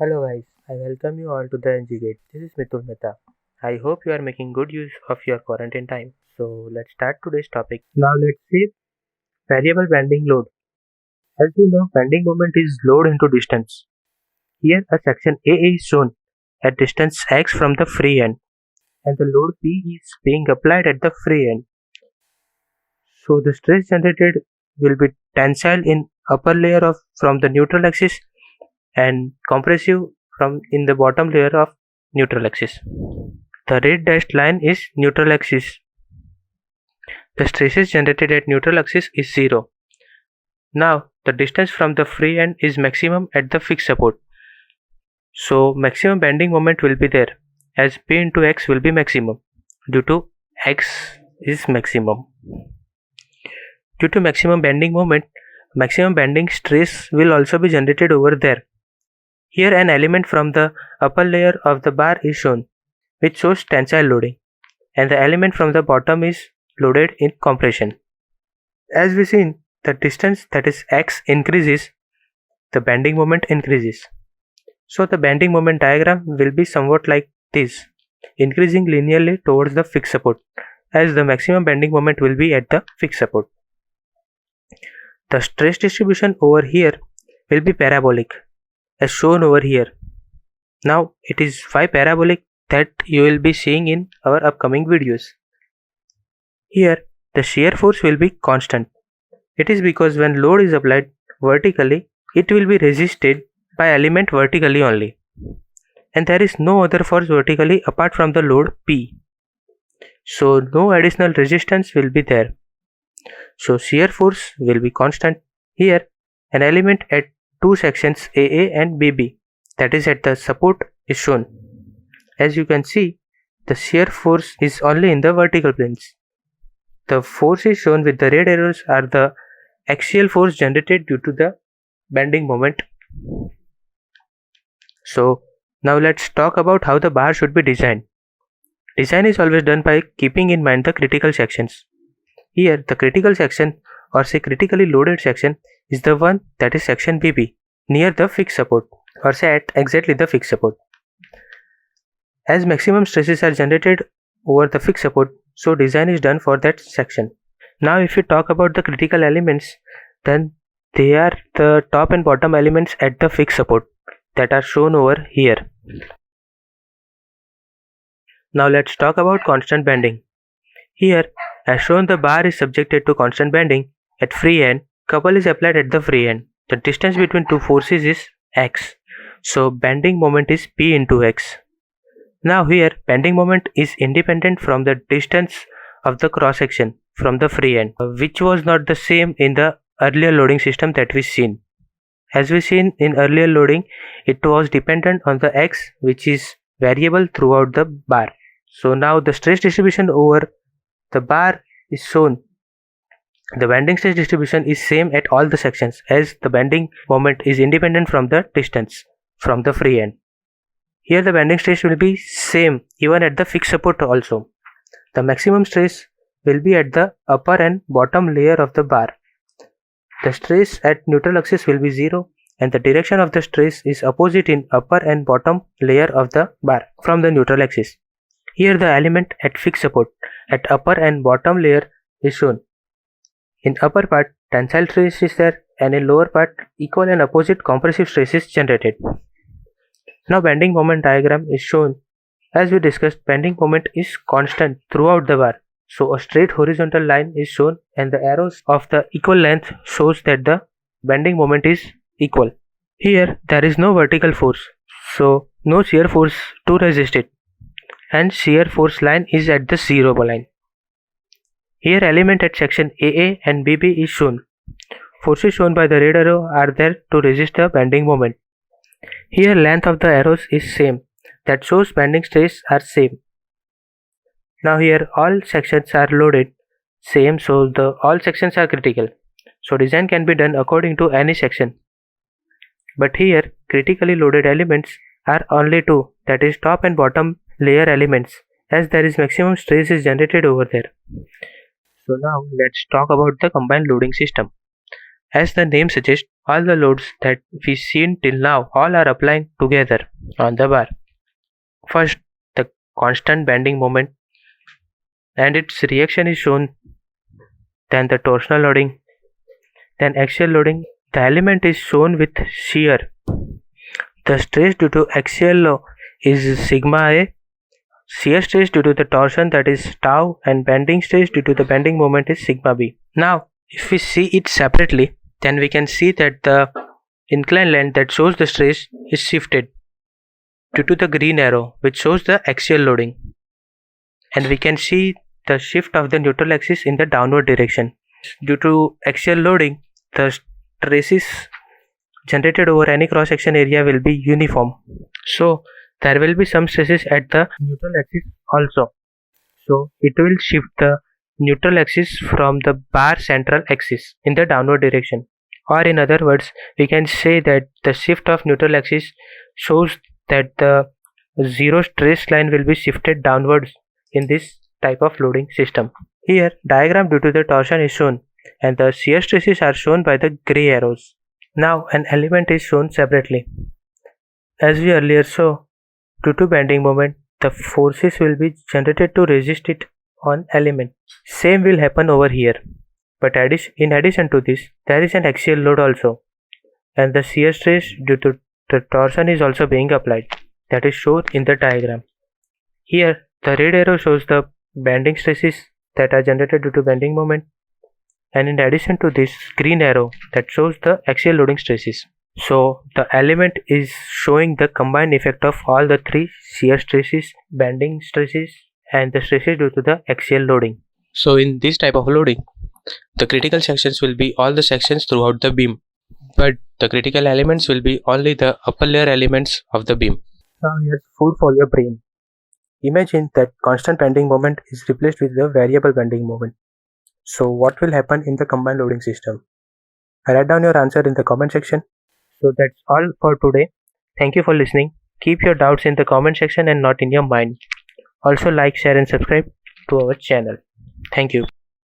Hello guys, I welcome you all to the NG Gate. This is Mitul Mehta. I hope you are making good use of your quarantine time. So let's start today's topic. Now let's see variable bending load. As we know, bending moment is load into distance. Here a section A is shown at distance x from the free end and the load P is being applied at the free end. So the stress generated will be tensile in upper layer of from the neutral axis and compressive from in the bottom layer of neutral axis. The red dashed line is neutral axis. The stresses generated at neutral axis is 0. Now the distance from the free end is maximum at the fixed support. So maximum bending moment will be there as P into X will be maximum due to X is maximum. Due to maximum bending moment, maximum bending stress will also be generated over there. Here an element from the upper layer of the bar is shown, which shows tensile loading, and the element from the bottom is loaded in compression. As we seen, the distance that is x increases, the bending moment increases. So the bending moment diagram will be somewhat like this, increasing linearly towards the fixed support, as the maximum bending moment will be at the fixed support. The stress distribution over here will be parabolic, as shown over here. Now it is why parabolic that you will be seeing in our upcoming videos. Here the shear force will be constant. It is because when load is applied vertically, it will be resisted by element vertically only, and there is no other force vertically apart from the load P. So no additional resistance will be there. So shear force will be constant. Here an element at two sections AA and BB, that is at the support, is shown. As you can see, the shear force is only in the vertical planes. The forces shown with the red arrows are the axial force generated due to the bending moment. So now let's talk about how the bar should be designed. Design is always done by keeping in mind the critical sections. Here the critical section, or say critically loaded section, is the one that is section BB near the fixed support, or say at exactly the fixed support. As maximum stresses are generated over the fixed support, so design is done for that section. Now if you talk about the critical elements, then they are the top and bottom elements at the fixed support that are shown over here. Now let's talk about constant bending. Here, as shown, the bar is subjected to constant bending at free end. Couple is applied at the free end. The distance between two forces is x. So bending moment is P into x. Now here, bending moment is independent from the distance of the cross section from the free end, which was not the same in the earlier loading system that we seen. As we seen in earlier loading, it was dependent on the x, which is variable throughout the bar. So now the stress distribution over the bar is shown. The bending stress distribution is same at all the sections, as the bending moment is independent from the distance from the free end. Here the bending stress will be same even at the fixed support also. The maximum stress will be at the upper and bottom layer of the bar. The stress at neutral axis will be 0, and the direction of the stress is opposite in upper and bottom layer of the bar from the neutral axis. Here the element at fixed support at upper and bottom layer is shown. In upper part, tensile stress is there, and in lower part, equal and opposite compressive stress is generated. Now bending moment diagram is shown. As we discussed, bending moment is constant throughout the bar. So a straight horizontal line is shown, and the arrows of the equal length shows that the bending moment is equal. Here there is no vertical force, so no shear force to resist it, and shear force line is at the 0 line. Here element at section AA and BB is shown. Forces shown by the red arrow are there to resist the bending moment. Here length of the arrows is same, that shows bending stress are same. Now here all sections are loaded same, so the all sections are critical. So design can be done according to any section. But here critically loaded elements are only two, that is top and bottom layer elements, as there is maximum stress is generated over there. So now let's talk about the combined loading system. As the name suggests, all the loads that we've seen till now all are applying together on the bar. First, the constant bending moment and its reaction is shown, then the torsional loading, then axial loading. The element is shown with shear. The stress due to axial load is sigma A, shear stress due to the torsion, that is tau, and bending stress due to the bending moment is sigma B. Now, if we see it separately, then we can see that the inclined line that shows the stress is shifted due to the green arrow, which shows the axial loading. And we can see the shift of the neutral axis in the downward direction. Due to axial loading, the stresses generated over any cross-section area will be uniform. So there will be some stresses at the neutral axis also. So it will shift the neutral axis from the bar central axis in the downward direction. Or in other words, we can say that the shift of neutral axis shows that the zero stress line will be shifted downwards in this type of loading system. Here, diagram due to the torsion is shown and the shear stresses are shown by the gray arrows. Now an element is shown separately. As we earlier saw, due to bending moment, the forces will be generated to resist it on element. Same will happen over here. But in addition to this, there is an axial load also. And the shear stress due to the torsion is also being applied. That is shown in the diagram. Here, the red arrow shows the bending stresses that are generated due to bending moment. And in addition to this, green arrow that shows the axial loading stresses. So the element is showing the combined effect of all the three: shear stresses, bending stresses, and the stresses due to the axial loading. So in this type of loading, the critical sections will be all the sections throughout the beam, but the critical elements will be only the upper layer elements of the beam. Now here's food for your brain. Imagine that constant bending moment is replaced with the variable bending moment. So what will happen in the combined loading system? Write down your answer in the comment section. So that's all for today. Thank you for listening. Keep your doubts in the comment section and not in your mind. Also like, share and subscribe to our channel. Thank you.